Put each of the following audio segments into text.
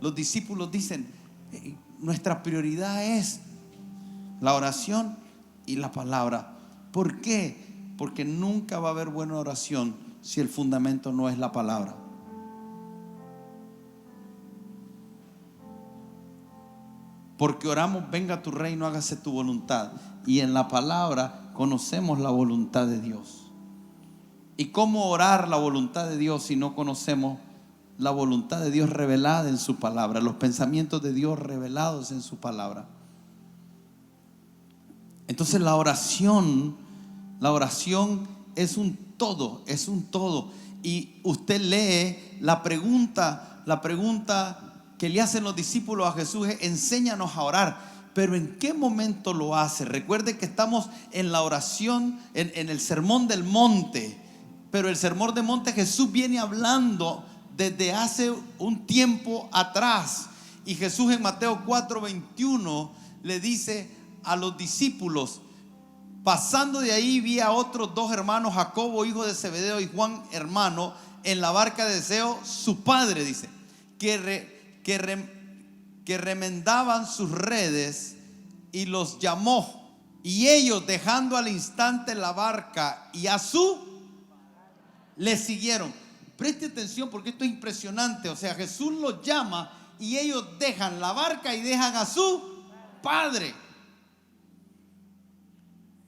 los discípulos dicen: nuestra prioridad es la oración y la palabra. ¿Por qué? Porque nunca va a haber buena oración si el fundamento no es la palabra. Porque oramos: venga tu reino, hágase tu voluntad. Y en la palabra conocemos la voluntad de Dios. ¿Y cómo orar la voluntad de Dios si no conocemos la voluntad de Dios revelada en su palabra, los pensamientos de Dios revelados en su palabra? Entonces la oración es un todo, es un todo. Y usted lee la pregunta que le hacen los discípulos a Jesús es: enséñanos a orar. Pero ¿en qué momento lo hace? Recuerde que estamos en la oración, en el sermón del monte. Pero el sermón del monte Jesús viene hablando desde hace un tiempo atrás. Y Jesús en Mateo 4:21 le dice a los discípulos: pasando de ahí vi a otros dos hermanos, Jacobo hijo de Zebedeo y Juan hermano, en la barca de Zebedeo su padre, dice, que remendaban sus redes, y los llamó. Y ellos, dejando al instante la barca y a le siguieron. Preste atención porque esto es impresionante. O sea, Jesús los llama y ellos dejan la barca y dejan a su padre.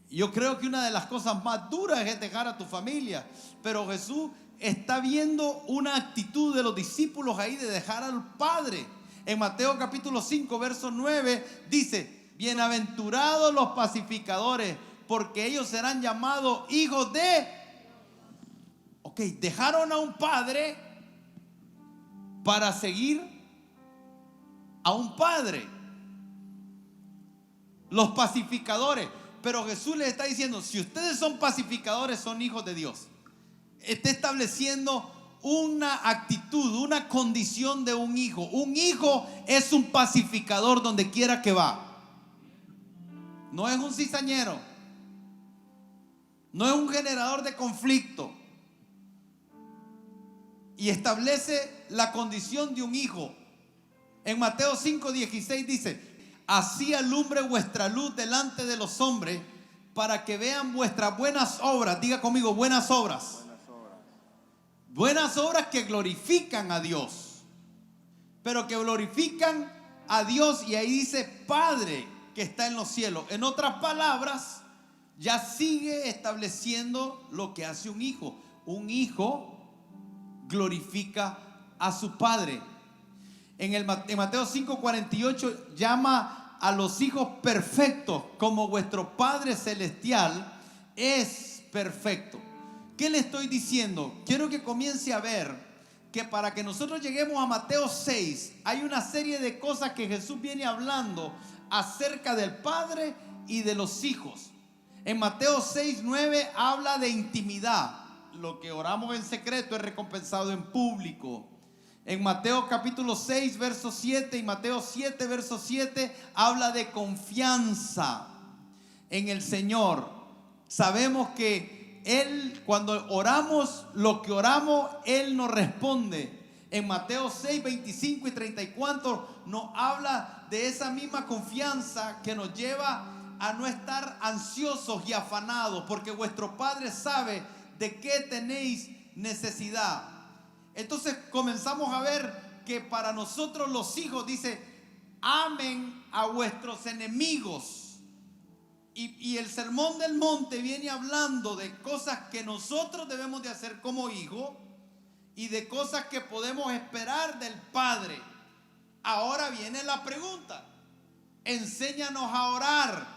Yo creo que una de las cosas más duras es dejar a tu familia, pero Jesús está viendo una actitud de los discípulos ahí de dejar al padre. En Mateo capítulo 5 verso 9 dice: bienaventurados los pacificadores, porque ellos serán llamados hijos de... Ok, dejaron a un padre para seguir a un padre. Los pacificadores. Pero Jesús les está diciendo: si ustedes son pacificadores, son hijos de Dios. Está estableciendo una actitud, una condición de un hijo. Un hijo es un pacificador donde quiera que va. No es un cizañero, no es un generador de conflicto. Y establece la condición de un hijo. En Mateo 5:16 dice: así alumbre vuestra luz delante de los hombres, para que vean vuestras buenas obras. Diga conmigo: buenas obras. Buenas obras que glorifican a Dios. Pero que glorifican a Dios, y ahí dice Padre que está en los cielos. En otras palabras, ya sigue estableciendo lo que hace un hijo. Un hijo glorifica a su padre. En Mateo 5:48 llama a los hijos perfectos, como vuestro Padre Celestial es perfecto. ¿Qué le estoy diciendo? Quiero que comience a ver que para que nosotros lleguemos a Mateo 6 hay una serie de cosas que Jesús viene hablando acerca del Padre y de los hijos. En Mateo 6:9 habla de intimidad. Lo que oramos en secreto es recompensado en público. En Mateo capítulo 6 verso 7 y Mateo 7 verso 7 habla de confianza en el Señor. Sabemos que Él, cuando oramos lo que oramos, Él nos responde. En Mateo 6, 25 y 34 nos habla de esa misma confianza que nos lleva a no estar ansiosos y afanados, porque vuestro Padre sabe de qué tenéis necesidad. Entonces comenzamos a ver que para nosotros los hijos dice: amen a vuestros enemigos. Y el sermón del monte viene hablando de cosas que nosotros debemos de hacer como hijos y de cosas que podemos esperar del Padre. Ahora viene la pregunta: enséñanos a orar.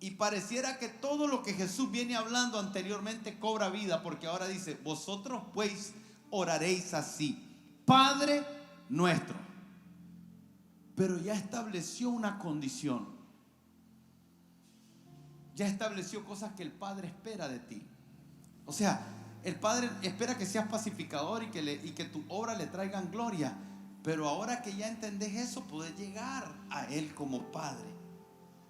Y pareciera que todo lo que Jesús viene hablando anteriormente cobra vida, porque ahora dice: vosotros pues oraréis así: Padre nuestro. Pero ya estableció una condición. Ya estableció cosas que el Padre espera de ti. O sea, el Padre espera que seas pacificador y que tu obra le traigan gloria. Pero ahora que ya entendés eso, podés llegar a Él como Padre.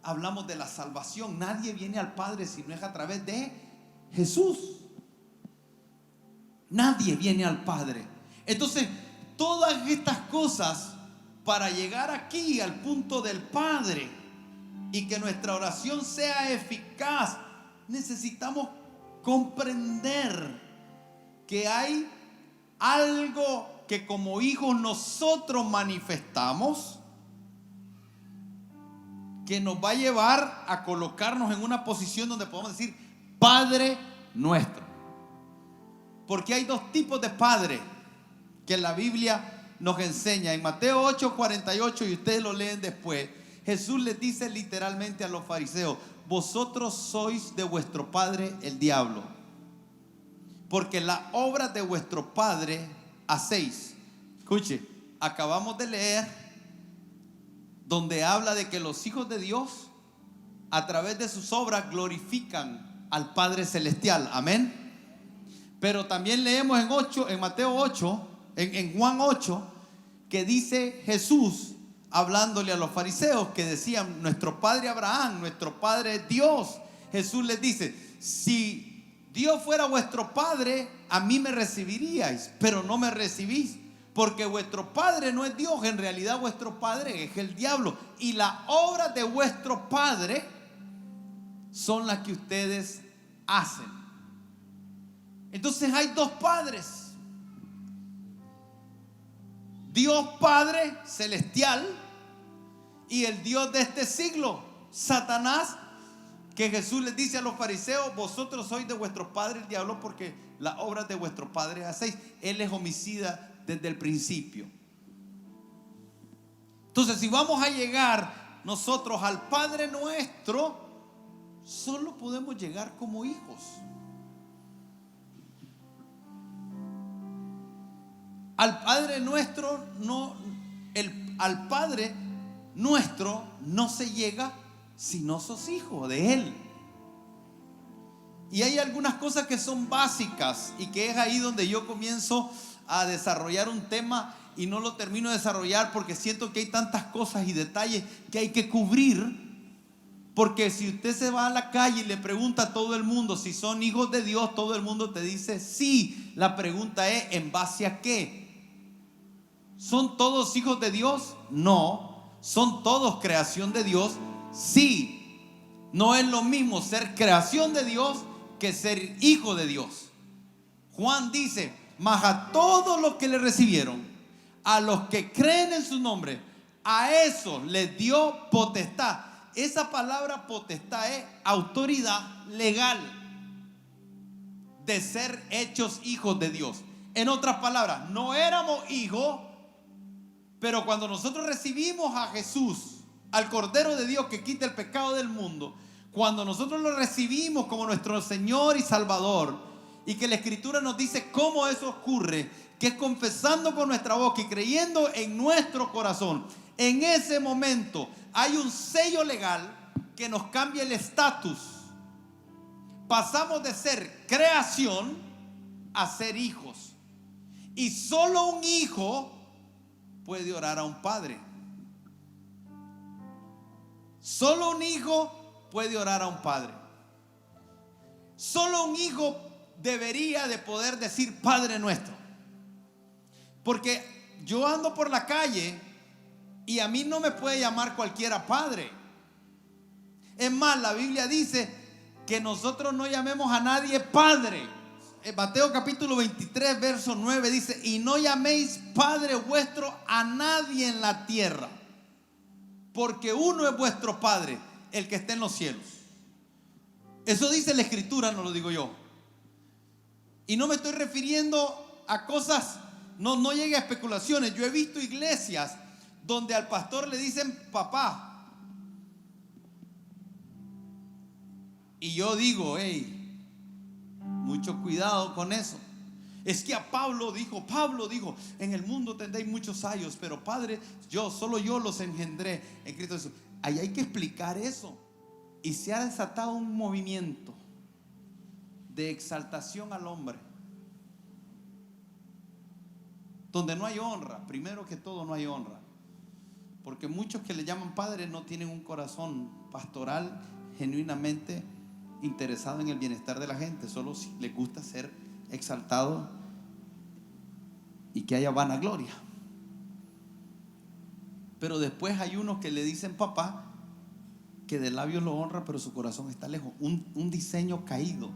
Hablamos de la salvación. Nadie viene al Padre si no es a través de Jesús. Nadie viene al Padre. Entonces, todas estas cosas para llegar aquí al punto del Padre y que nuestra oración sea eficaz, necesitamos comprender que hay algo que como hijos nosotros manifestamos, que nos va a llevar a colocarnos en una posición donde podemos decir Padre nuestro. Porque hay dos tipos de padre que la Biblia nos enseña. En Mateo 8:48, y ustedes lo leen después, Jesús les dice literalmente a los fariseos: vosotros sois de vuestro padre el diablo, porque la obra de vuestro padre hacéis. Escuche, acabamos de leer donde habla de que los hijos de Dios a través de sus obras glorifican al Padre Celestial. Amén. Pero también leemos en Mateo 8, en Juan 8, que dice Jesús hablándole a los fariseos que decían: nuestro padre Abraham, nuestro padre es Dios. Jesús les dice: si Dios fuera vuestro padre, a mí me recibiríais, pero no me recibís, porque vuestro padre no es Dios. En realidad vuestro padre es el diablo, y las obras de vuestro padre son las que ustedes hacen. Entonces hay dos padres: Dios Padre Celestial y el Dios de este siglo, Satanás, que Jesús les dice a los fariseos: vosotros sois de vuestro padre el diablo, porque las obras de vuestro padre hacéis. Él es homicida desde el principio. Entonces, si vamos a llegar nosotros al Padre nuestro, solo podemos llegar como hijos. Al Padre nuestro no, al Padre nuestro no se llega si no sos hijo de Él. Y hay algunas cosas que son básicas y que es ahí donde yo comienzo a desarrollar un tema y no lo termino de desarrollar porque siento que hay tantas cosas y detalles que hay que cubrir. Porque si usted se va a la calle y le pregunta a todo el mundo si son hijos de Dios, todo el mundo te dice sí. La pregunta es: ¿en base a qué? ¿Son todos hijos de Dios? No. ¿Son todos creación de Dios? Sí. No es lo mismo ser creación de Dios que ser hijo de Dios. Juan dice: mas a todos los que le recibieron, a los que creen en su nombre, a esos les dio potestad. Esa palabra potestad es autoridad legal de ser hechos hijos de Dios. En otras palabras, no éramos hijos, pero cuando nosotros recibimos a Jesús, al Cordero de Dios que quita el pecado del mundo, cuando nosotros lo recibimos como nuestro Señor y Salvador, y que la Escritura nos dice cómo eso ocurre, que es confesando con nuestra boca y creyendo en nuestro corazón, en ese momento hay un sello legal que nos cambia el estatus. Pasamos de ser creación a ser hijos. Y solo un hijo puede orar a un padre. Solo un hijo puede orar a un padre. Solo un hijo debería de poder decir Padre nuestro. Porque yo ando por la calle y a mí no me puede llamar cualquiera padre. Es más, la Biblia dice que nosotros no llamemos a nadie padre. En Mateo capítulo 23 verso 9 dice: y no llaméis Padre vuestro a nadie en la tierra, porque uno es vuestro Padre, el que está en los cielos. Eso dice la Escritura, no lo digo yo. Y no me estoy refiriendo a cosas, no llegue a especulaciones. Yo he visto iglesias donde al pastor le dicen papá. Y yo digo, hey, mucho cuidado con eso. Es que a Pablo dijo, en el mundo tendréis muchos años, pero Padre, solo yo los engendré en Cristo Jesús. Ahí hay que explicar eso. Y se ha desatado un movimiento de exaltación al hombre, donde no hay honra. Primero que todo, no hay honra, porque muchos que le llaman padre no tienen un corazón pastoral genuinamente interesado en el bienestar de la gente. Solo si les gusta ser exaltado y que haya vanagloria. Pero después hay unos que le dicen papá, que de labios lo honra, pero su corazón está lejos. Un diseño caído.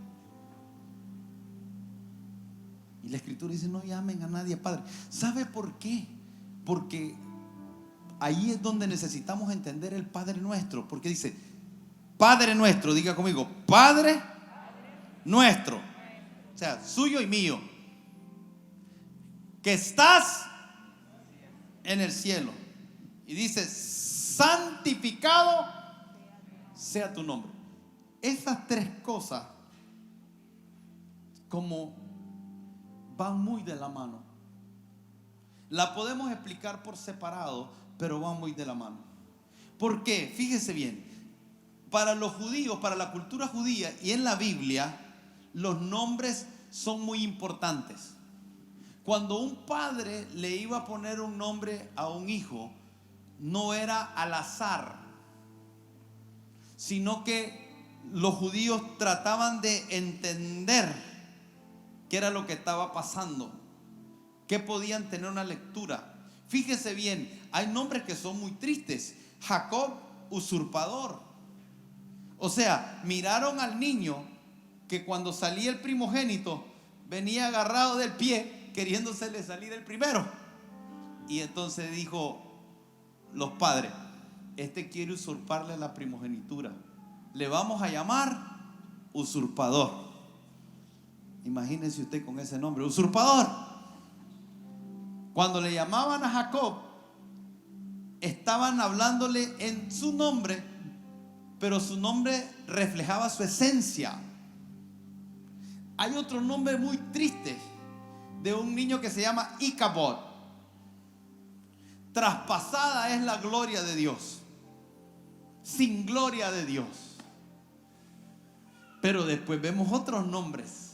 Y la Escritura dice: no llamen a nadie padre. ¿Sabe por qué? Porque ahí es donde necesitamos entender el Padre Nuestro. Porque dice: Padre nuestro, diga conmigo, Padre nuestro. O sea, suyo y mío, que estás en el cielo. Y dice: santificado sea tu nombre. Esas tres cosas como van muy de la mano. La podemos explicar por separado, pero van muy de la mano. ¿Por qué? Fíjese bien. Para los judíos, para la cultura judía y en la Biblia, los nombres son muy importantes. Cuando un padre le iba a poner un nombre a un hijo, no era al azar, sino que los judíos trataban de entender qué era lo que estaba pasando, qué podían tener una lectura. Fíjese bien, hay nombres que son muy tristes. Jacob, usurpador. O sea, miraron al niño que cuando salía el primogénito venía agarrado del pie, queriéndosele salir el primero. Y entonces dijo los padres: este quiere usurparle la primogenitura, le vamos a llamar usurpador. Imagínense usted con ese nombre, usurpador. Cuando le llamaban a Jacob, estaban hablándole en su nombre, pero su nombre reflejaba su esencia. Hay otro nombre muy triste de un niño que se llama Icabod. Traspasada es la gloria de Dios, sin gloria de Dios. Pero después vemos otros nombres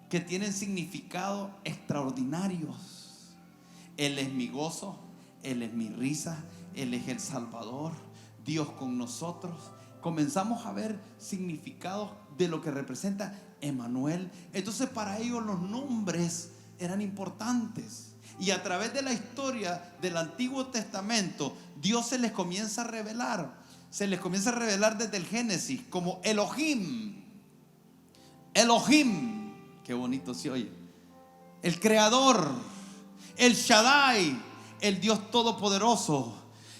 que tienen significados extraordinarios. Él es mi gozo, Él es mi risa, Él es el Salvador, Dios con nosotros. Comenzamos a ver significados de lo que representa Emmanuel. Entonces para ellos los nombres eran importantes. Y a través de la historia del Antiguo Testamento, Dios se les comienza a revelar. Se les comienza a revelar desde el Génesis como Elohim. Elohim, qué bonito se oye. El Creador, el Shaddai, el Dios Todopoderoso.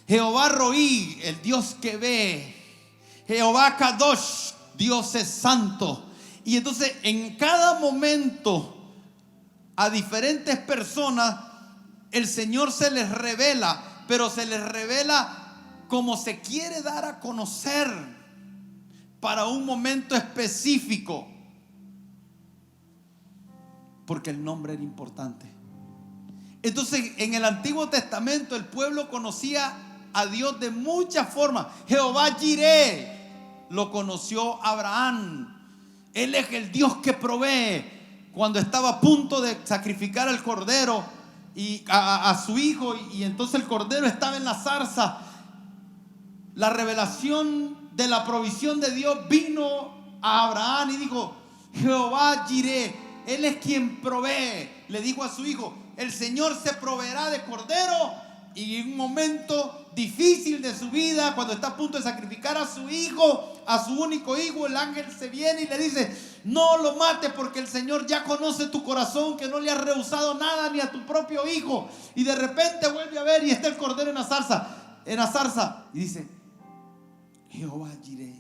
Jehová Roí, el Dios que ve. Jehová Kadosh, Dios es santo. Y entonces en cada momento a diferentes personas el Señor se les revela, pero se les revela como se quiere dar a conocer para un momento específico, porque el nombre era importante. Entonces en el Antiguo Testamento el pueblo conocía a Dios de muchas formas. Jehová Jireh lo conoció Abraham. Él es el Dios que provee. Cuando estaba a punto de sacrificar al cordero y a su hijo, y entonces el cordero estaba en la zarza, la revelación de la provisión de Dios vino a Abraham y dijo: Jehová Jireh, Él es quien provee. Le dijo a su hijo: el Señor se proveerá de cordero. Y en un momento difícil de su vida, cuando está a punto de sacrificar a su hijo, a su único hijo, el ángel se viene y le dice: no lo mates, porque el Señor ya conoce tu corazón, que no le has rehusado nada ni a tu propio hijo. Y de repente vuelve a ver y está el cordero en la zarza, y dice: Jehová Jireh.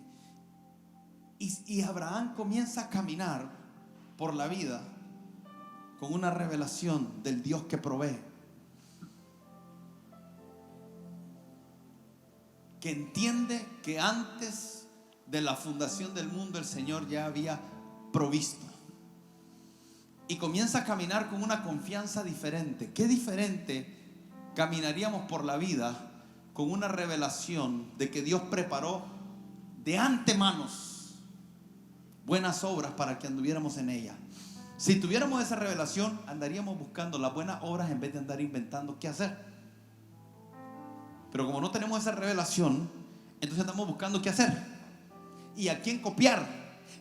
Y Abraham comienza a caminar por la vida con una revelación del Dios que provee, que entiende que antes de la fundación del mundo el Señor ya había provisto. Y comienza a caminar con una confianza diferente. Qué diferente caminaríamos por la vida con una revelación de que Dios preparó de antemano buenas obras para que anduviéramos en ellas. Si tuviéramos esa revelación, andaríamos buscando las buenas obras en vez de andar inventando qué hacer. Pero como no tenemos esa revelación, entonces andamos buscando qué hacer y a quién copiar,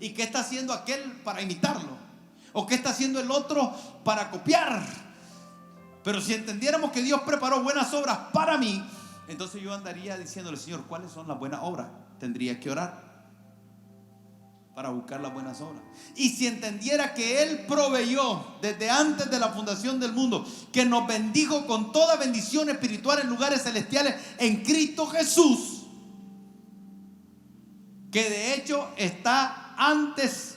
y qué está haciendo aquel para imitarlo, o qué está haciendo el otro para copiar. Pero si entendiéramos que Dios preparó buenas obras para mí, entonces yo andaría diciéndole: Señor, ¿cuáles son las buenas obras? Tendría que orar para buscar las buenas obras. Y si entendiera que Él proveyó desde antes de la fundación del mundo, que nos bendijo con toda bendición espiritual en lugares celestiales en Cristo Jesús, que de hecho está antes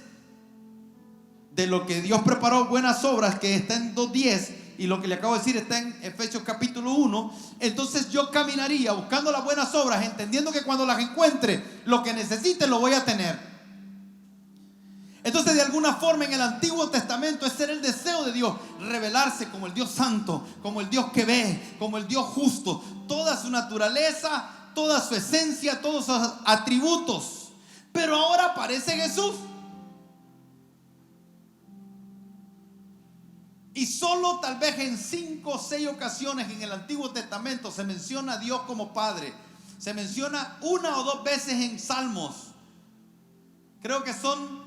de lo que Dios preparó, buenas obras, que está en 2:10, y lo que le acabo de decir está en Efesios capítulo 1. Entonces yo caminaría buscando las buenas obras, entendiendo que cuando las encuentre, lo que necesite lo voy a tener. Entonces, de alguna forma, en el Antiguo Testamento ese era el deseo de Dios: revelarse como el Dios santo, como el Dios que ve, como el Dios justo, toda su naturaleza, toda su esencia, todos sus atributos. Pero ahora aparece Jesús, y solo tal vez en 5 o 6 ocasiones en el Antiguo Testamento se menciona a Dios como Padre. Se menciona 1 o 2 veces en Salmos. Creo que son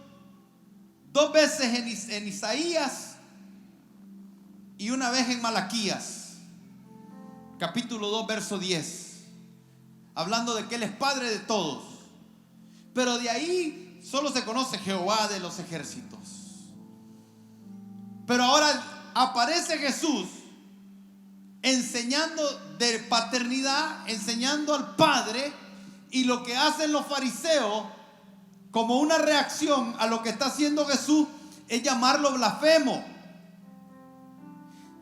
2 veces en Isaías y 1 vez en Malaquías, capítulo 2, verso 10, hablando de que Él es Padre de todos. Pero de ahí solo se conoce Jehová de los ejércitos. Pero ahora aparece Jesús enseñando de paternidad, enseñando al Padre, y lo que hacen los fariseos como una reacción a lo que está haciendo Jesús es llamarlo blasfemo.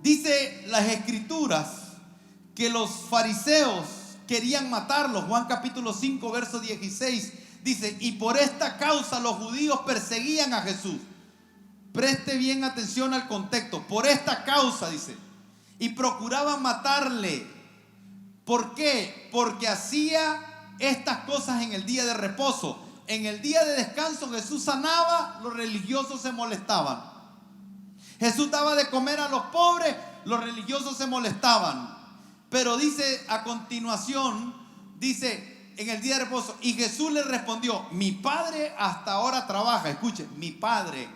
Dice las Escrituras que los fariseos querían matarlo. Juan capítulo 5, verso 16 dice: y por esta causa los judíos perseguían a Jesús. Preste bien atención al contexto. Por esta causa, dice, y procuraban matarle. ¿Por qué? Porque hacía estas cosas en el día de reposo. En el día de descanso Jesús sanaba, los religiosos se molestaban. Jesús daba de comer a los pobres, los religiosos se molestaban. Pero dice a continuación, dice en el día de reposo, y Jesús le respondió: mi Padre hasta ahora trabaja. Escuchen, mi Padre.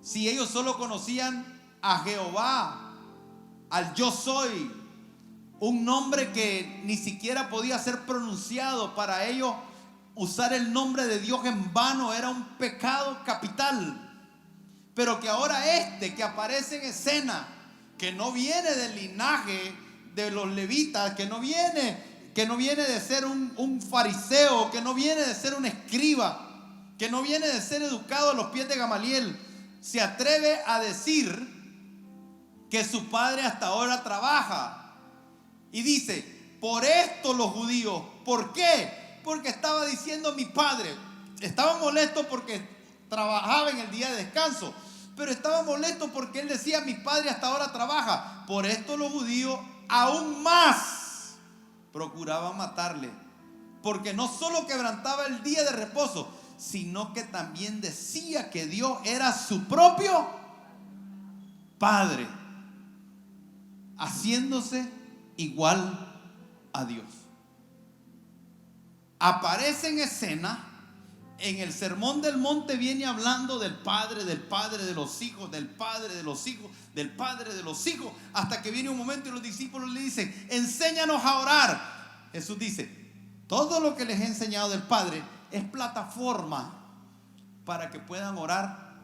Si ellos solo conocían a Jehová, al yo soy, un nombre que ni siquiera podía ser pronunciado, para ellos usar el nombre de Dios en vano era un pecado capital. Pero que ahora que aparece en escena, que no viene del linaje de los levitas, que no viene de ser un fariseo, que no viene de ser un escriba, que no viene de ser educado a los pies de Gamaliel, se atreve a decir que su padre hasta ahora trabaja. Y dice: por esto los judíos. ¿Por qué? Porque estaba diciendo mi padre. Estaba molesto porque trabajaba en el día de descanso, pero estaba molesto porque él decía: mi padre hasta ahora trabaja. Por esto los judíos aún más procuraban matarle, porque no solo quebrantaba el día de reposo, sino que también decía que Dios era su propio Padre, haciéndose igual a Dios. Aparece en escena. En el Sermón del Monte viene hablando del Padre de los hijos, del Padre de los hijos, del Padre de los hijos, hasta que viene un momento y los discípulos le dicen: enséñanos a orar. Jesús dice: todo lo que les he enseñado del Padre es plataforma para que puedan orar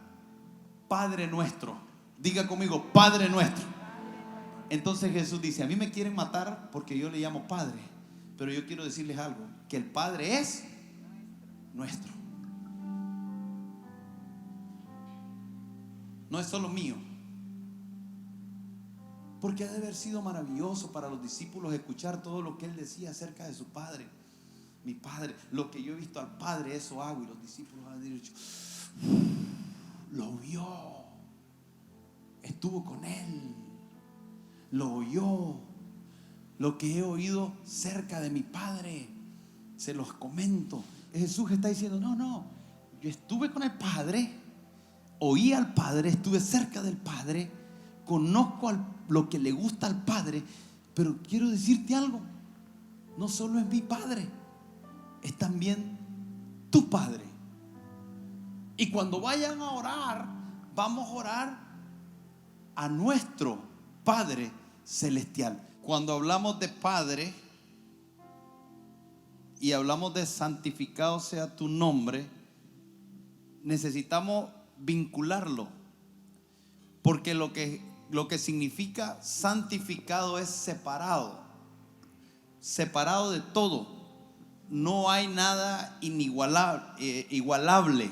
Padre nuestro. Diga conmigo: Padre nuestro. Entonces Jesús dice: a mí me quieren matar porque yo le llamo Padre, pero yo quiero decirles algo, que el Padre es nuestro. No es solo mío. Porque ha de haber sido maravilloso para los discípulos escuchar todo lo que Él decía acerca de su Padre. Mi Padre, lo que yo he visto al Padre, eso hago. Y los discípulos han dicho: lo vio, estuvo con Él, lo oyó. Lo que he oído cerca de mi Padre, se los comento. Jesús está diciendo: no, yo estuve con el Padre, oí al Padre, estuve cerca del Padre, conozco lo que le gusta al Padre. Pero quiero decirte algo: no solo es mi Padre, es también tu Padre. Y cuando vayan a orar, vamos a orar a nuestro Padre celestial. cuando hablamos de Padre y hablamos de santificado sea tu nombre, necesitamos vincularlo, porque lo que significa santificado es separado de todo. No hay nada igualable,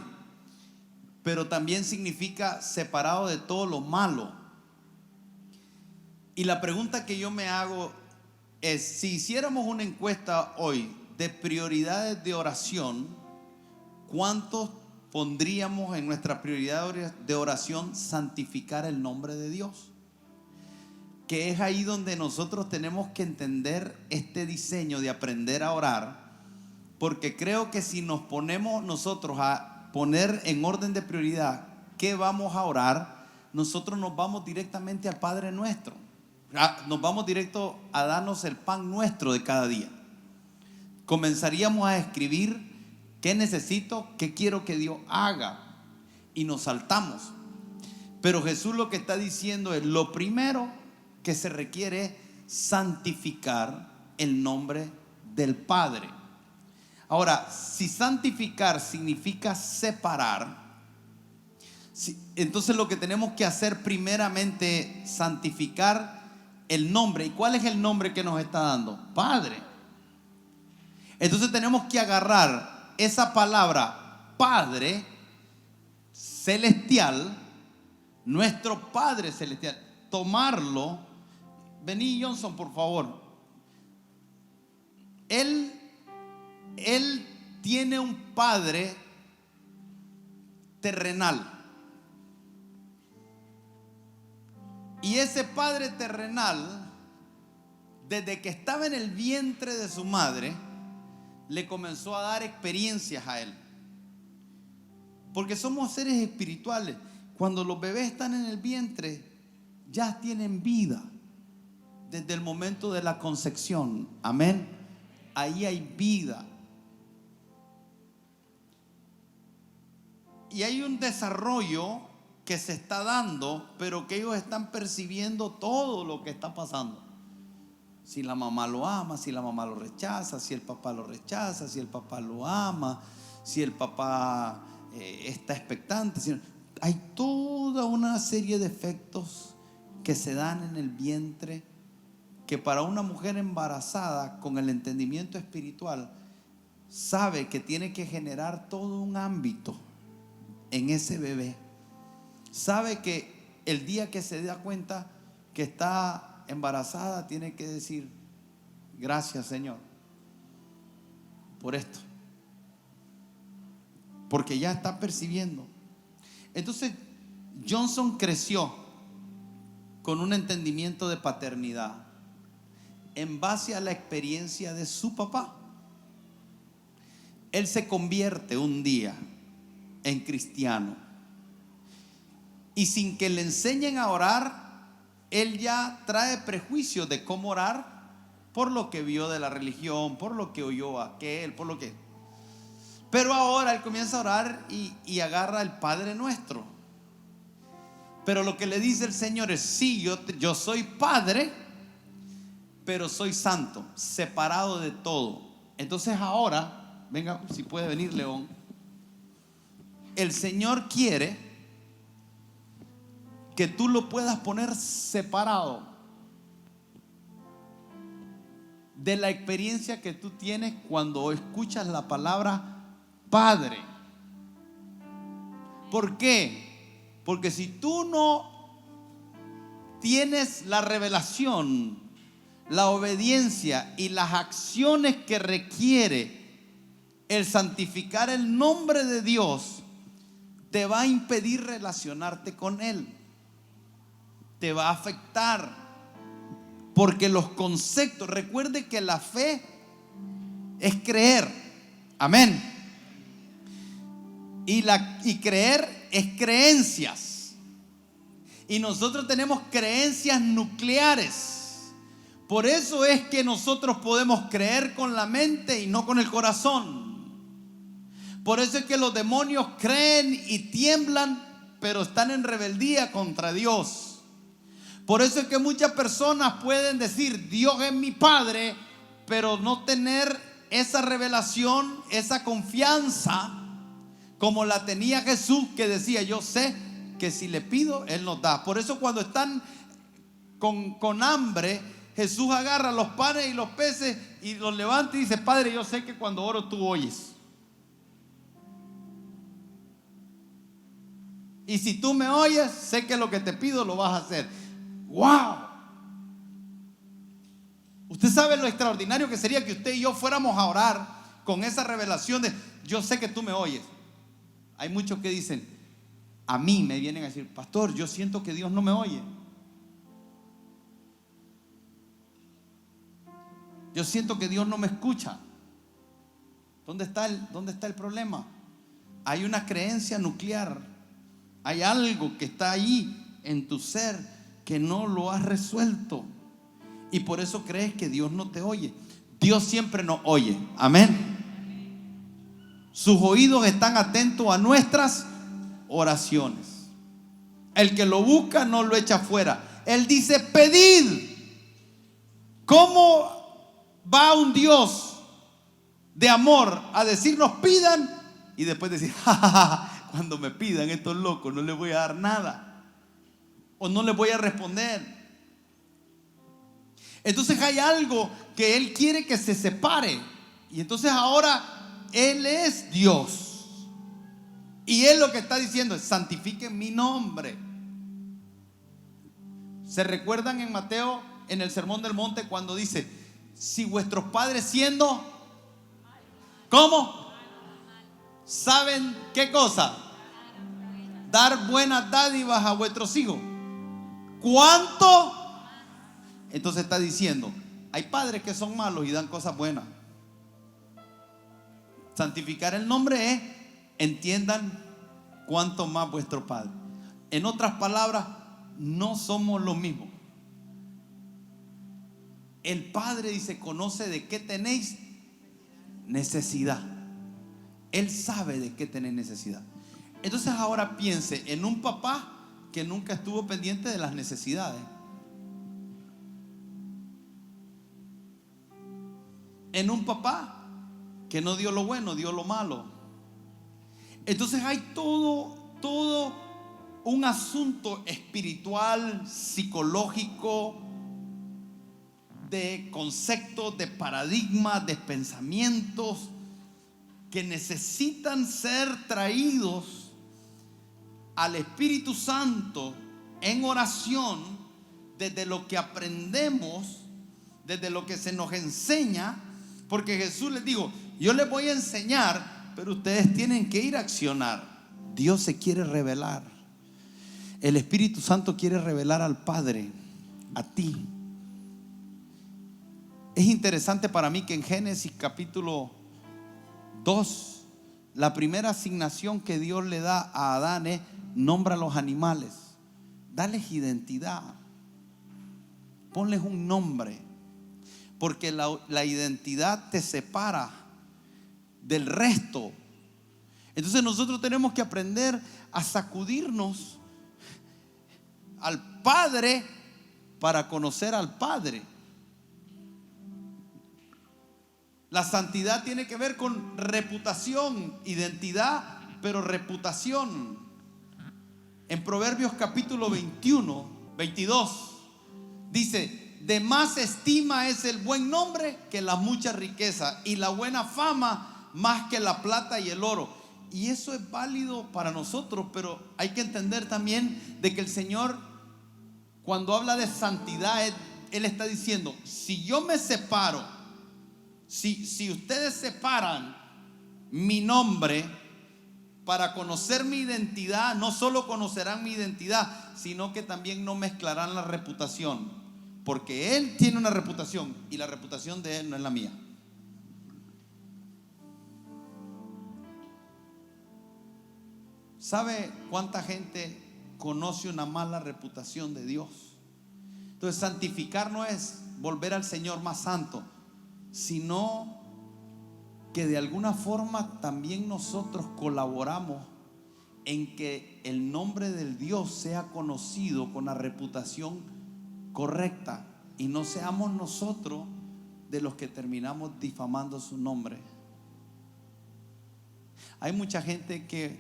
pero también significa separado de todo lo malo. Y la pregunta que yo me hago es, si hiciéramos una encuesta hoy de prioridades de oración, ¿cuántos pondríamos en nuestra prioridad de oración santificar el nombre de Dios? Que es ahí donde nosotros tenemos que entender este diseño de aprender a orar, porque creo que si nos ponemos nosotros a poner en orden de prioridad qué vamos a orar, nosotros nos vamos directamente al Padre Nuestro. Nos vamos directo a darnos el pan nuestro de cada día. Comenzaríamos a escribir qué necesito, qué quiero que Dios haga, y nos saltamos. Pero Jesús lo que está diciendo es: lo primero que se requiere es santificar el nombre del Padre. Ahora, si santificar significa separar, entonces lo que tenemos que hacer primeramente es santificar el nombre. ¿Y cuál es el nombre que nos está dando? Padre. Entonces tenemos que agarrar esa palabra Padre celestial, nuestro Padre celestial, tomarlo. Vení, Johnson, por favor. Él tiene un Padre terrenal. Y ese Padre terrenal, desde que estaba en el vientre de su madre, le comenzó a dar experiencias a él. Porque somos seres espirituales. Cuando los bebés están en el vientre, ya tienen vida desde el momento de la concepción. Amén. Ahí hay vida. Y hay un desarrollo que se está dando, pero que ellos están percibiendo todo lo que está pasando. Si la mamá lo ama, si la mamá lo rechaza, si el papá lo rechaza, si el papá lo ama, si el papá está expectante. Hay toda una serie de efectos que se dan en el vientre, que para una mujer embarazada con el entendimiento espiritual sabe que tiene que generar todo un ámbito en ese bebé. Sabe que el día que se da cuenta que está embarazada, tiene que decir: gracias, Señor, por esto, porque ya está percibiendo. Entonces Johnson creció con un entendimiento de paternidad en base a la experiencia de su papá. Él se convierte un día en cristiano, y sin que le enseñen a orar, él ya trae prejuicios de cómo orar por lo que vio de la religión, por lo que oyó aquel, por lo que... Pero ahora él comienza a orar y agarra el Padre Nuestro. Pero lo que le dice el Señor es: sí, yo soy Padre, pero soy santo, separado de todo. Entonces ahora, venga, si puede venir, León. El Señor quiere que tú lo puedas poner separado de la experiencia que tú tienes cuando escuchas la palabra Padre. ¿Por qué? Porque si tú no tienes la revelación, la obediencia y las acciones que requiere el santificar el nombre de Dios, te va a impedir relacionarte con Él. Te va a afectar, porque los conceptos, recuerde que la fe es creer. Amén. Y creer es creencias. Y nosotros tenemos creencias nucleares. Por eso es que nosotros podemos creer con la mente y no con el corazón. Por eso es que los demonios creen y tiemblan, pero están en rebeldía contra Dios. Por eso es que muchas personas pueden decir Dios es mi Padre, pero no tener esa revelación, esa confianza como la tenía Jesús, que decía: yo sé que si le pido, Él nos da. Por eso cuando están con hambre, Jesús agarra los panes y los peces y los levanta y dice: Padre, yo sé que cuando oro tú oyes. Y si tú me oyes, sé que lo que te pido lo vas a hacer. ¡Wow! Usted sabe lo extraordinario que sería que usted y yo fuéramos a orar con esa revelación de: yo sé que tú me oyes. Hay muchos que dicen, a mí me vienen a decir: pastor, yo siento que Dios no me oye. Yo siento que Dios no me escucha. ¿Dónde está el problema? Hay una creencia nuclear. Hay algo que está ahí en tu ser que no lo has resuelto. Y por eso crees que Dios no te oye. Dios siempre nos oye. Amén. Sus oídos están atentos a nuestras oraciones. El que lo busca no lo echa fuera. Él dice: pedid. ¿Cómo va un Dios de amor a decirnos pidan y después decir: cuando me pidan estos locos no les voy a dar nada o no les voy a responder? Entonces hay algo que Él quiere que se separe. Y entonces ahora Él es Dios. Y Él lo que está diciendo es: santifiquen mi nombre. ¿Se recuerdan en Mateo, en el Sermón del Monte, cuando dice: si vuestros padres siendo, ¿cómo? ¿Saben qué cosa? Dar buenas dádivas a vuestros hijos. ¿Cuánto? Entonces está diciendo: hay padres que son malos y dan cosas buenas. Santificar el nombre es: entiendan cuánto más vuestro Padre. En otras palabras, no somos lo mismo. El Padre dice: conoce de qué tenéis necesidad. Él sabe de qué tenéis necesidad. Entonces ahora piense en un papá que nunca estuvo pendiente de las necesidades. En un papá que no dio lo bueno, dio lo malo. Entonces hay todo un asunto espiritual, psicológico, de conceptos, de paradigmas, de pensamientos que necesitan ser traídos al Espíritu Santo en oración, desde lo que aprendemos, desde lo que se nos enseña. Porque Jesús les dijo: yo les voy a enseñar, pero ustedes tienen que ir a accionar. Dios se quiere revelar. El Espíritu Santo quiere revelar al Padre, a ti. Es interesante para mí que en Génesis capítulo 2, la primera asignación que Dios le da a Adán es: nombra a los animales, dales identidad, ponles un nombre. Porque la identidad te separa del resto. Entonces nosotros tenemos que aprender a sacudirnos al Padre para conocer al Padre. La santidad tiene que ver con reputación, identidad, pero reputación. En Proverbios capítulo 22 dice: de más estima es el buen nombre que la mucha riqueza, y la buena fama más que la plata y el oro. Y eso es válido para nosotros, pero hay que entender también de que el Señor, cuando habla de santidad, Él está diciendo: si yo me separo, si ustedes separan mi nombre para conocer mi identidad, no solo conocerán mi identidad, sino que también no mezclarán la reputación. Porque Él tiene una reputación y la reputación de Él no es la mía. ¿Sabe cuánta gente conoce una mala reputación de Dios? Entonces, santificar no es volver al Señor más santo, sino que de alguna forma también nosotros colaboramos en que el nombre del Dios sea conocido con la reputación correcta y no seamos nosotros de los que terminamos difamando su nombre. Hay mucha gente que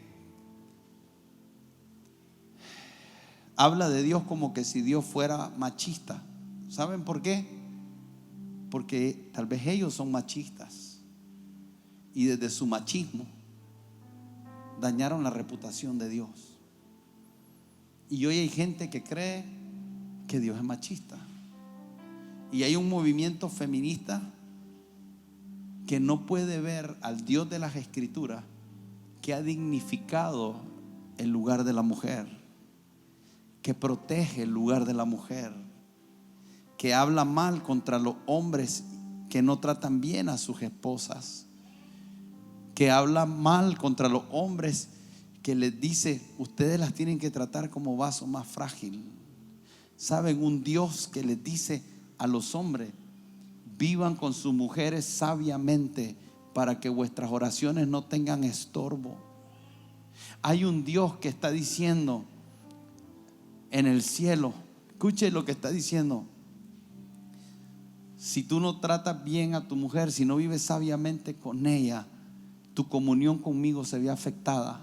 habla de Dios como que si Dios fuera machista. ¿Saben por qué? Porque tal vez ellos son machistas y desde su machismo dañaron la reputación de Dios. Y hoy hay gente que cree que Dios es machista. Y hay un movimiento feminista que no puede ver al Dios de las Escrituras, que ha dignificado el lugar de la mujer, que protege el lugar de la mujer, que habla mal contra los hombres que no tratan bien a sus esposas, que habla mal contra los hombres que les dice: ustedes las tienen que tratar como vaso más frágil. Saben, un Dios que les dice a los hombres: vivan con sus mujeres sabiamente para que vuestras oraciones no tengan estorbo. Hay un Dios que está diciendo en el cielo, escuche lo que está diciendo: si tú no tratas bien a tu mujer, si no vives sabiamente con ella, tu comunión conmigo se ve afectada.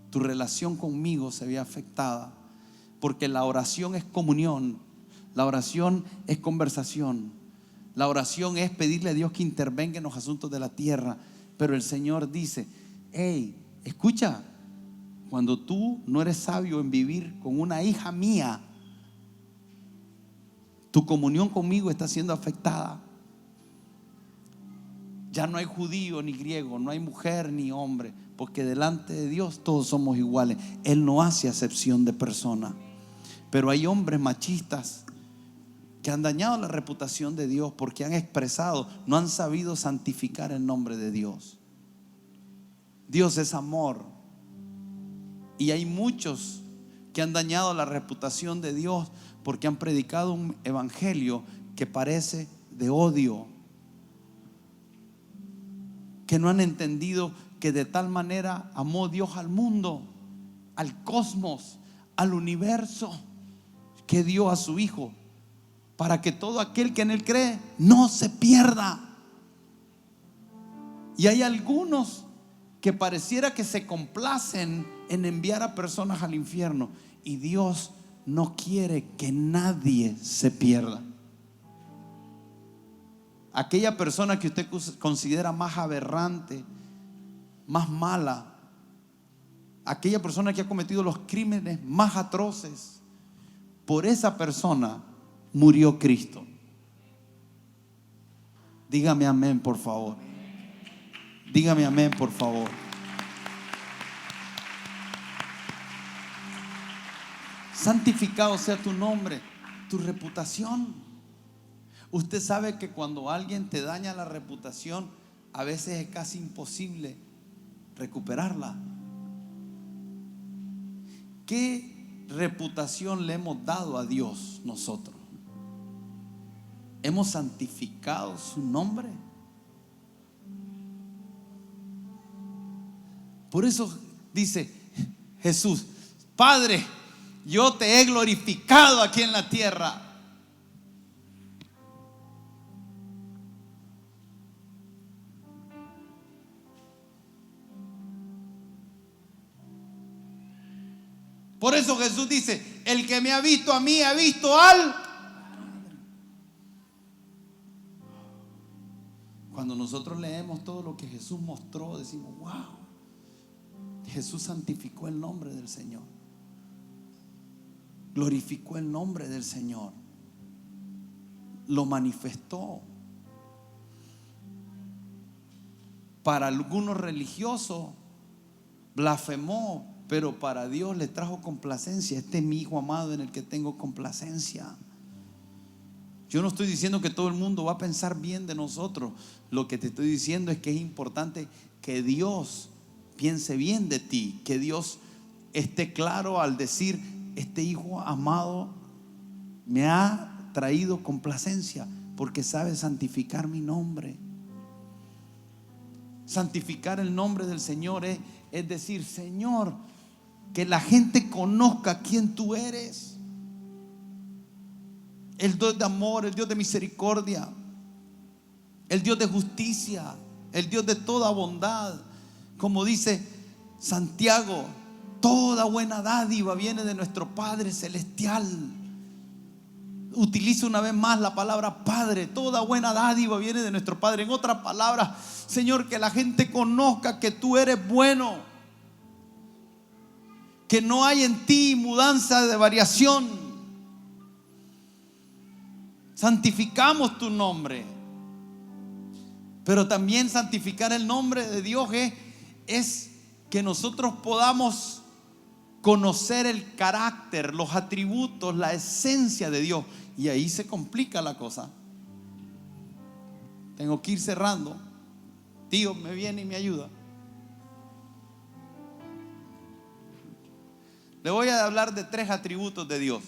Tu relación conmigo se ve afectada. Porque la oración es comunión, la oración es conversación, la oración es pedirle a Dios que intervenga en los asuntos de la tierra. Pero el Señor dice: hey, escucha, cuando tú no eres sabio en vivir con una hija mía, tu comunión conmigo está siendo afectada. Ya no hay judío ni griego, no hay mujer ni hombre, porque delante de Dios todos somos iguales. Él no hace acepción de persona. Pero hay hombres machistas que han dañado la reputación de Dios porque han expresado, no han sabido santificar el nombre de Dios. Dios es amor. Y hay muchos que han dañado la reputación de Dios porque han predicado un evangelio que parece de odio, que no han entendido que de tal manera amó Dios al mundo, al cosmos, al universo, que dio a su Hijo para que todo aquel que en Él cree no se pierda. Y hay algunos que pareciera que se complacen en enviar a personas al infierno, y Dios no quiere que nadie se pierda. Aquella persona que usted considera más aberrante, más mala, aquella persona que ha cometido los crímenes más atroces, por esa persona murió Cristo. Dígame amén, por favor. Dígame amén, por favor. Santificado sea tu nombre, tu reputación. Usted sabe que cuando alguien te daña la reputación, a veces es casi imposible recuperarla. ¿Qué reputación le hemos dado a Dios nosotros? ¿Hemos santificado su nombre? Por eso dice Jesús: Padre, yo te he glorificado aquí en la tierra. Por eso Jesús dice: el que me ha visto a mí, ha visto al. Cuando nosotros leemos todo lo que Jesús mostró, decimos: wow, Jesús santificó el nombre del Señor, glorificó el nombre del Señor, lo manifestó. Para algunos religiosos blasfemó, pero para Dios le trajo complacencia. Este es mi Hijo amado en el que tengo complacencia. Yo no estoy diciendo que todo el mundo va a pensar bien de nosotros. Lo que te estoy diciendo es que es importante que Dios piense bien de ti, que Dios esté claro al decir: este Hijo amado me ha traído complacencia porque sabe santificar mi nombre. Santificar el nombre del Señor es decir: Señor, que la gente conozca quién tú eres. El Dios de amor, el Dios de misericordia, el Dios de justicia, el Dios de toda bondad. Como dice Santiago, toda buena dádiva viene de nuestro Padre Celestial. Utilizo una vez más la palabra Padre. Toda buena dádiva viene de nuestro Padre. En otras palabras, Señor, que la gente conozca que tú eres bueno, que no hay en ti mudanza de variación. Santificamos tu nombre. Pero también santificar el nombre de Dios es que nosotros podamos conocer el carácter, los atributos, la esencia de Dios. Y ahí se complica la cosa. Tengo que ir cerrando. Tío, me viene y me ayuda. Le voy a hablar de 3 atributos de Dios.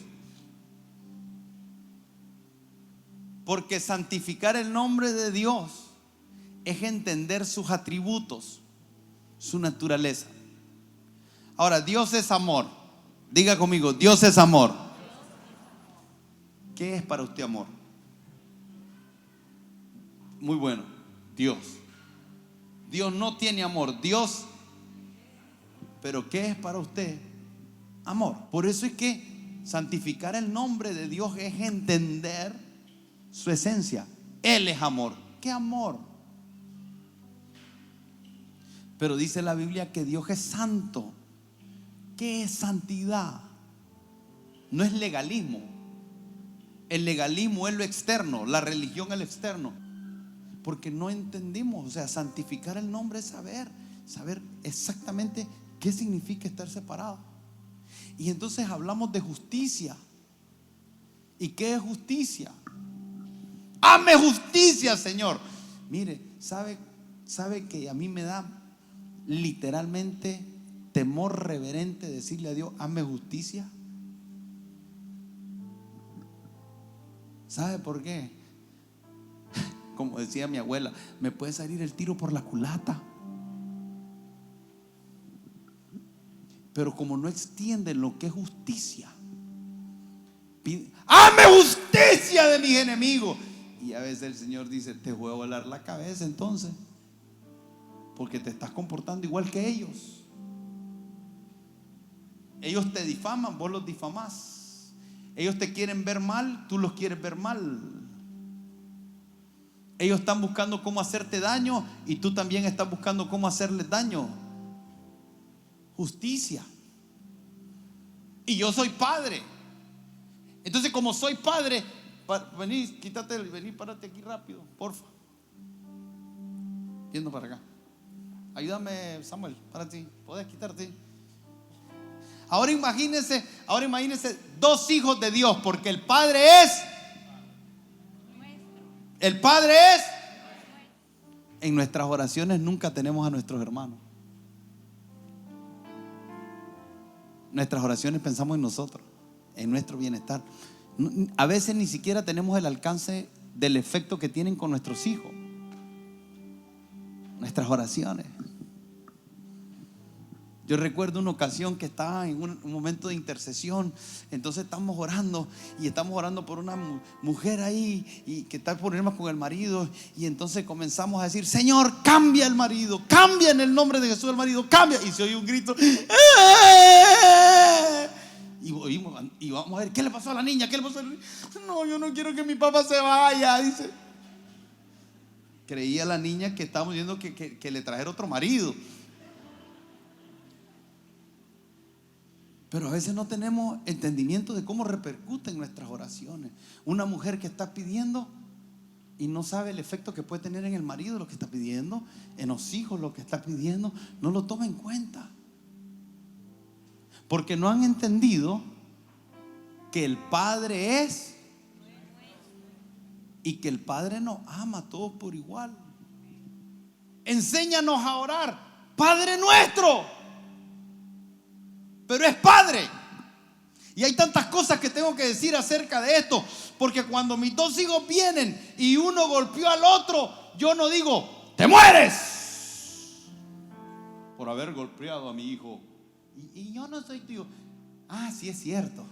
Porque santificar el nombre de Dios es entender sus atributos, su naturaleza. Ahora, Dios es amor. Diga conmigo, Dios es amor. ¿Qué es para usted amor? Muy bueno, Dios. Dios no tiene amor, Dios. Pero ¿qué es para usted amor? Por eso es que santificar el nombre de Dios es entender su esencia. Él es amor. ¿Qué amor? Pero dice la Biblia que Dios es santo. ¿Qué es santidad? No es legalismo. El legalismo es lo externo, la religión es lo externo. Porque no entendimos, o sea, santificar el nombre es saber exactamente qué significa estar separado. Y entonces hablamos de justicia. ¿Y qué es justicia? ¡Hame justicia, Señor! Mire, ¿sabe que a mí me da literalmente temor reverente decirle a Dios, hazme justicia? ¿Sabe por qué? Como decía mi abuela, me puede salir el tiro por la culata. Pero como no extienden lo que es justicia, hazme justicia de mis enemigos. Y a veces el Señor dice, te voy a volar la cabeza entonces, porque te estás comportando igual que ellos. Ellos te difaman, vos los difamás. Ellos te quieren ver mal, tú los quieres ver mal. Ellos están buscando cómo hacerte daño y tú también estás buscando cómo hacerles daño. Justicia. Y yo soy padre. Entonces, como soy padre, vení, quítate, vení, párate aquí rápido, porfa. Yendo para acá. Ayúdame, Samuel, párate, podés quitarte. Ahora imagínense 2 hijos de Dios, porque el Padre es. El Padre es. En nuestras oraciones nunca tenemos a nuestros hermanos. Nuestras oraciones pensamos en nosotros, en nuestro bienestar. A veces ni siquiera tenemos el alcance del efecto que tienen con nuestros hijos. Nuestras oraciones. Yo recuerdo una ocasión que estaba en un momento de intercesión. Entonces estamos orando y estamos orando por una mujer ahí y que está en problemas con el marido. Y entonces comenzamos a decir, Señor, cambia el marido, cambia en el nombre de Jesús el marido, cambia. Y se oye un grito. Y vamos a ver, ¿qué le pasó a la niña? ¿Qué le pasó a la niña? No, yo no quiero que mi papá se vaya, dice. Creía la niña que estábamos diciendo que le trajera otro marido. Pero a veces no tenemos entendimiento de cómo repercuten nuestras oraciones. Una mujer que está pidiendo y no sabe el efecto que puede tener en el marido lo que está pidiendo, en los hijos lo que está pidiendo, no lo toma en cuenta. Porque no han entendido que el Padre es y que el Padre nos ama a todos por igual. Enséñanos a orar, Padre nuestro. Pero es Padre. Y hay tantas cosas que tengo que decir acerca de esto. Porque cuando mis 2 hijos vienen y uno golpeó al otro, yo no digo, ¡te mueres! Por haber golpeado a mi hijo Y yo no soy tuyo. Ah, sí es cierto.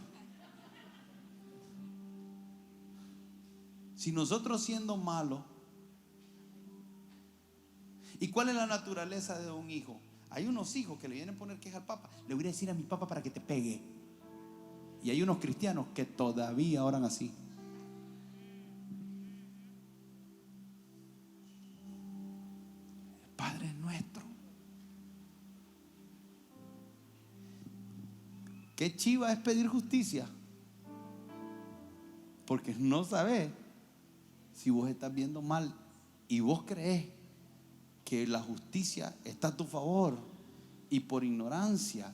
Si nosotros siendo malos, ¿y cuál es la naturaleza de un hijo? Hay unos hijos que le vienen a poner queja al papá. Le voy a decir a mi papá para que te pegue. Y hay unos cristianos que todavía oran así. Padre nuestro. Qué chiva es pedir justicia, porque no sabes si vos estás viendo mal y vos crees que la justicia está a tu favor, y por ignorancia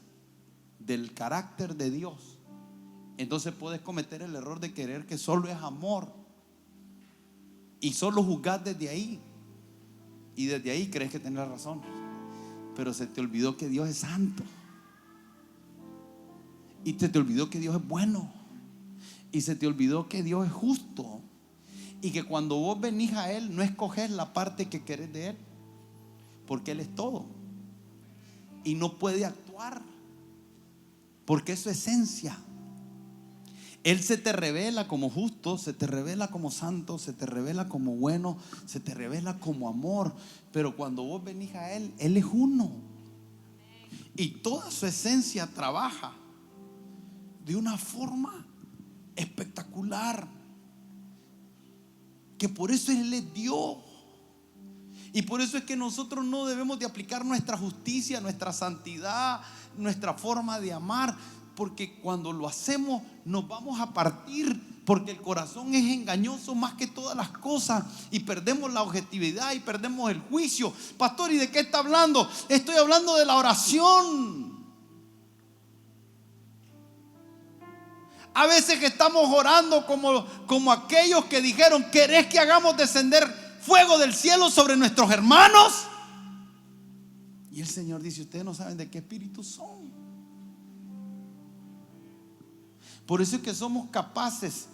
del carácter de Dios, entonces puedes cometer el error de creer que solo es amor y solo juzgar desde ahí, y desde ahí crees que tenés la razón, pero se te olvidó que Dios es santo, y se te olvidó que Dios es bueno, y se te olvidó que Dios es justo, y que cuando vos venís a Él no escoges la parte que querés de Él, porque Él es todo y no puede actuar, porque es su esencia. Él se te revela como justo, se te revela como santo, se te revela como bueno, se te revela como amor, pero cuando vos venís a Él, Él es uno, y toda su esencia trabaja de una forma espectacular, que por eso Él es Dios. Y por eso es que nosotros no debemos de aplicar nuestra justicia, nuestra santidad, nuestra forma de amar, porque cuando lo hacemos nos vamos a partir, porque el corazón es engañoso más que todas las cosas, y perdemos la objetividad y perdemos el juicio. Pastor, ¿y de qué está hablando? Estoy hablando de la oración. A veces que estamos orando como aquellos que dijeron: ¿querés que hagamos descender fuego del cielo sobre nuestros hermanos? Y el Señor dice: ustedes no saben de qué espíritu son. Por eso es que somos capaces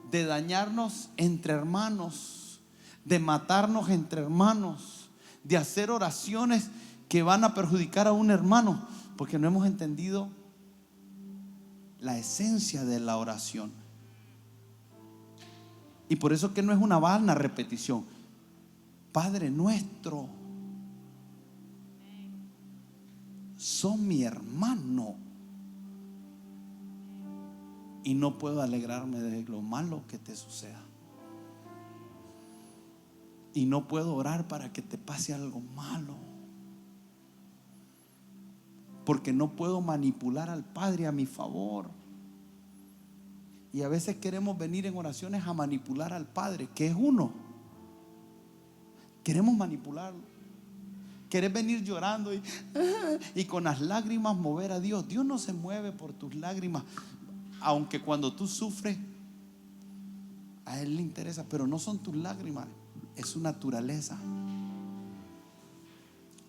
de dañarnos entre hermanos, de matarnos entre hermanos, de hacer oraciones que van a perjudicar a un hermano, porque no hemos entendido la esencia de la oración. Y por eso que no es una vana repetición. Padre nuestro, son mi hermano, y no puedo alegrarme de lo malo que te suceda, y no puedo orar para que te pase algo malo, porque no puedo manipular al Padre a mi favor. Y a veces queremos venir en oraciones a manipular al Padre, que es uno. Queremos manipularlo. Querés venir llorando y con las lágrimas mover a Dios. Dios no se mueve por tus lágrimas, aunque cuando tú sufres a Él le interesa, pero no son tus lágrimas, es su naturaleza.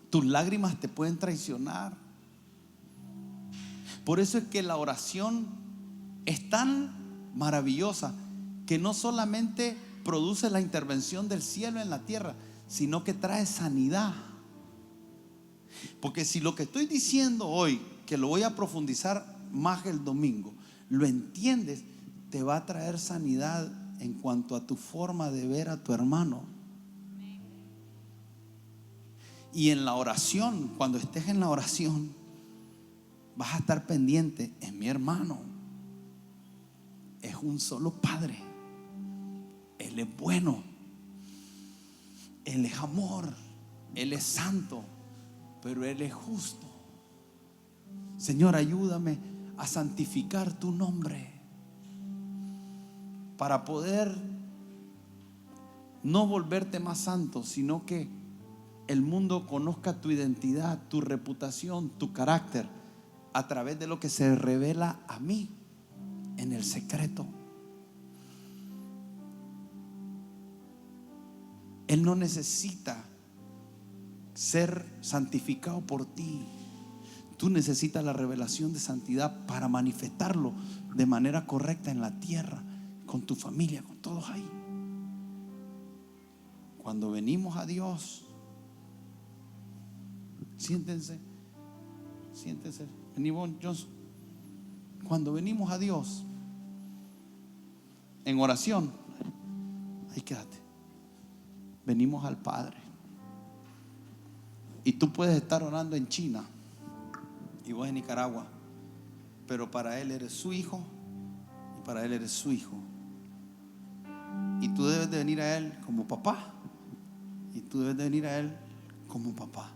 Tus lágrimas te pueden traicionar. Por eso es que la oración es tan maravillosa, que no solamente produce la intervención del cielo en la tierra, sino que trae sanidad. Porque si lo que estoy diciendo hoy, que lo voy a profundizar más el domingo, lo entiendes, te va a traer sanidad en cuanto a tu forma de ver a tu hermano. Y en la oración, cuando estés en la oración, vas a estar pendiente: es mi hermano, es un solo Padre, Él es bueno, Él es amor, Él es santo, pero Él es justo. Señor, ayúdame a santificar tu nombre, para poder no volverte más santo, sino que el mundo conozca tu identidad, tu reputación, tu carácter, a través de lo que se revela a mí en el secreto. Él no necesita ser santificado por ti. Tú necesitas la revelación de santidad para manifestarlo de manera correcta en la tierra, con tu familia, con todos ahí. Cuando venimos a Dios, siéntense. Vení vos, Johnson. Cuando venimos a Dios en oración, ahí quédate. Venimos al Padre. Y tú puedes estar orando en China y vos en Nicaragua, pero para Él eres su hijo y para Él eres su hijo. Y tú debes de venir a Él como papá y tú debes de venir a Él como papá.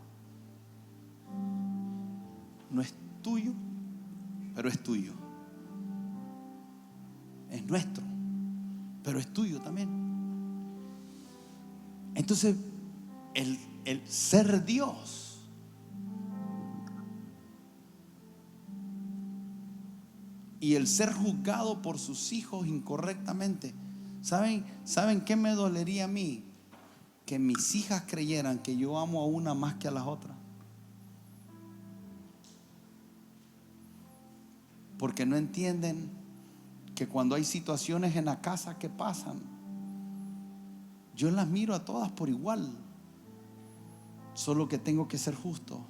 No es tuyo, pero es tuyo. Es nuestro, pero es tuyo también. Entonces, el ser Dios y el ser juzgado por sus hijos incorrectamente, ¿saben qué me dolería a mí? Que mis hijas creyeran que yo amo a una más que a las otras. Porque no entienden que cuando hay situaciones en la casa que pasan, yo las miro a todas por igual. Solo que tengo que ser justo,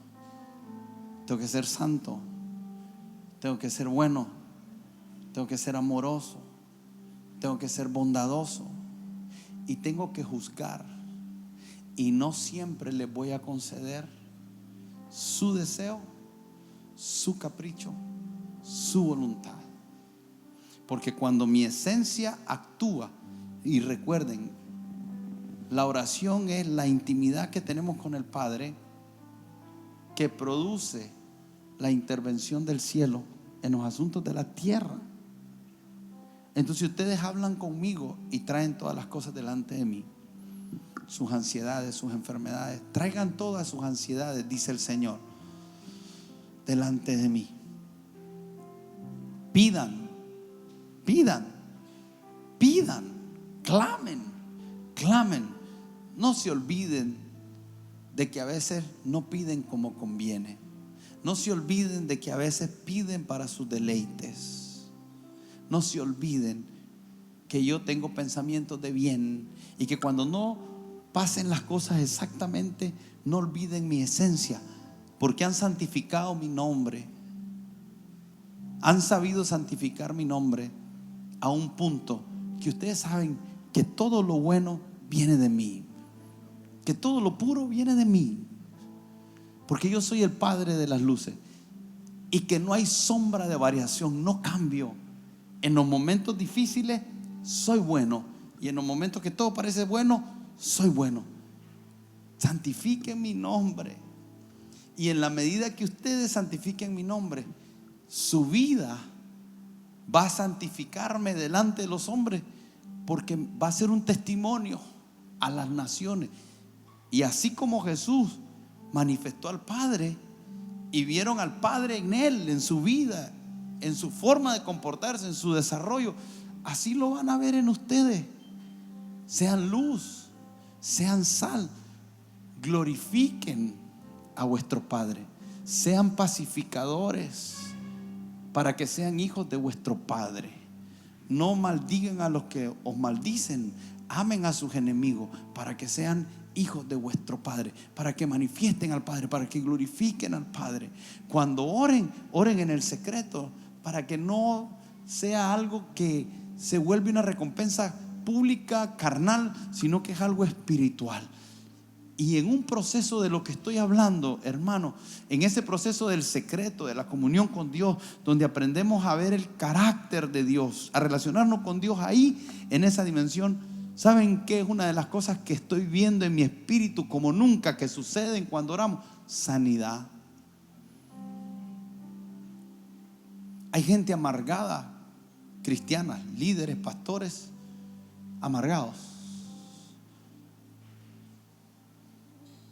tengo que ser santo, tengo que ser bueno, tengo que ser amoroso, tengo que ser bondadoso y tengo que juzgar. Y no siempre les voy a conceder su deseo, su capricho, su voluntad. Porque cuando mi esencia actúa, y recuerden, la oración es la intimidad que tenemos con el Padre que produce la intervención del cielo en los asuntos de la tierra. Entonces ustedes hablan conmigo y traen todas las cosas delante de mí, sus ansiedades, sus enfermedades, traigan todas sus ansiedades, dice el Señor, delante de mí. Pidan, clamen. No se olviden de que a veces no piden como conviene. No se olviden de que a veces piden para sus deleites. No se olviden que yo tengo pensamientos de bien y que cuando no pasen las cosas exactamente, no olviden mi esencia, porque han santificado mi nombre. Han sabido santificar mi nombre a un punto que ustedes saben que todo lo bueno viene de mí, que todo lo puro viene de mí, porque yo soy el Padre de las luces y que no hay sombra de variación, no cambio. En los momentos difíciles soy bueno y en los momentos que todo parece bueno, soy bueno. Santifiquen mi nombre, y en la medida que ustedes santifiquen mi nombre, su vida va a santificarme delante de los hombres, porque va a ser un testimonio a las naciones. Y así como Jesús manifestó al Padre y vieron al Padre en él, en su vida, en su forma de comportarse, en su desarrollo, así lo van a ver en ustedes. Sean luz, sean sal, glorifiquen a vuestro Padre, sean pacificadores para que sean hijos de vuestro Padre. No maldigan a los que os maldicen, amen a sus enemigos para que sean hijos de vuestro Padre, para que manifiesten al Padre, para que glorifiquen al Padre. Cuando oren, oren en el secreto, para que no sea algo que se vuelve una recompensa pública, carnal, sino que es algo espiritual. Y en un proceso de lo que estoy hablando, hermano, en ese proceso del secreto, de la comunión con Dios, donde aprendemos a ver el carácter de Dios, a relacionarnos con Dios ahí, en esa dimensión, ¿saben qué es una de las cosas que estoy viendo en mi espíritu como nunca, que suceden cuando oramos? Sanidad. Hay gente amargada, cristianas, líderes, pastores, amargados,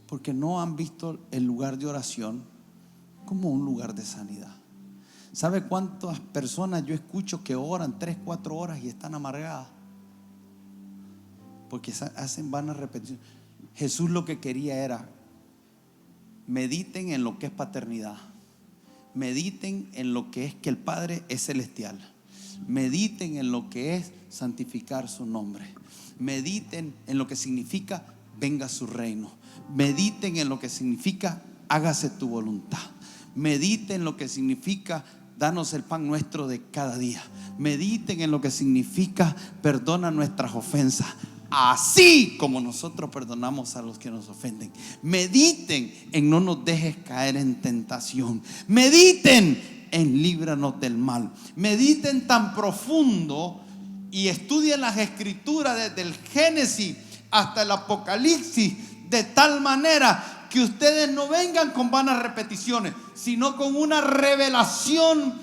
porque no han visto el lugar de oración como un lugar de sanidad. ¿Sabe cuántas personas yo escucho que oran 3-4 horas y están amargadas? Porque hacen vanas repeticiones. Jesús lo que quería era: mediten en lo que es paternidad, mediten en lo que es que el Padre es celestial, mediten en lo que es santificar su nombre, mediten en lo que significa venga su reino, mediten en lo que significa hágase tu voluntad, Medite en lo que significa: danos el pan nuestro de cada día. Mediten en lo que significa: perdona nuestras ofensas, así como nosotros perdonamos a los que nos ofenden. Mediten en: no nos dejes caer en tentación. Mediten en: líbranos del mal. Mediten tan profundo y estudien las escrituras desde el Génesis hasta el Apocalipsis, de tal manera que ustedes no vengan con vanas repeticiones, sino con una revelación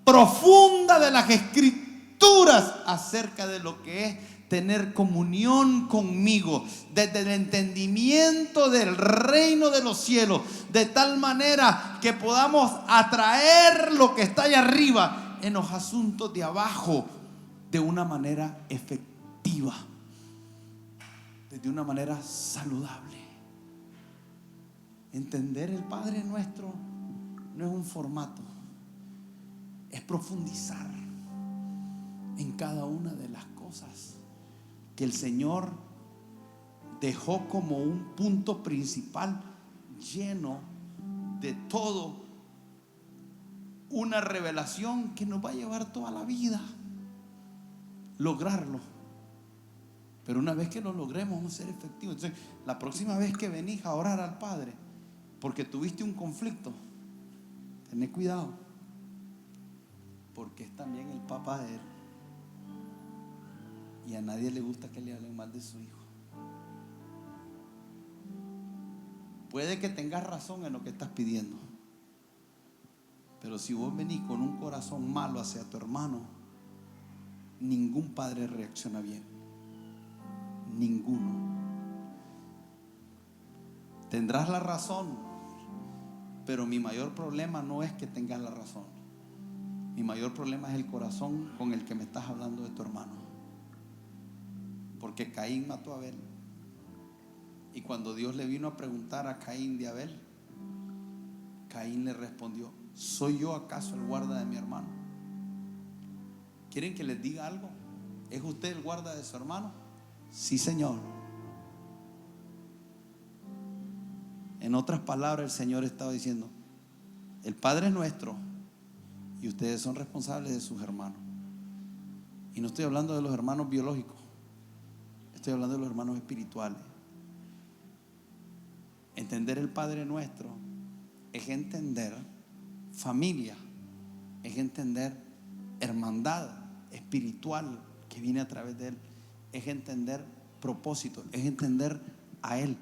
profunda de las escrituras acerca de lo que es tener comunión conmigo, desde el entendimiento del reino de los cielos, de tal manera que podamos atraer lo que está allá arriba en los asuntos de abajo de una manera efectiva, de una manera saludable. Entender el Padre Nuestro no es un formato, es profundizar en cada una de las cosas que el Señor dejó como un punto principal, lleno de todo una revelación que nos va a llevar toda la vida lograrlo. Pero una vez que lo logremos, vamos a ser efectivos. Entonces, la próxima vez que venís a orar al Padre porque tuviste un conflicto, tened cuidado, porque es también el papá de él, y a nadie le gusta que le hablen mal de su hijo. Puede que tengas razón en lo que estás pidiendo, pero si vos venís con un corazón malo hacia tu hermano, ningún padre reacciona bien. Ninguno. Tendrás la razón, pero mi mayor problema no es que tengas la razón. Mi mayor problema es el corazón con el que me estás hablando de tu hermano. Porque Caín mató a Abel, y cuando Dios le vino a preguntar a Caín de Abel, Caín le respondió: ¿soy yo acaso el guarda de mi hermano? ¿Quieren que les diga algo? ¿Es usted el guarda de su hermano? Sí, Señor. En otras palabras, el Señor estaba diciendo: el Padre es nuestro y ustedes son responsables de sus hermanos. Y no estoy hablando de los hermanos biológicos, estoy hablando de los hermanos espirituales. Entender el Padre Nuestro es entender familia, es entender hermandad espiritual que viene a través de Él, es entender propósito, es entender a Él.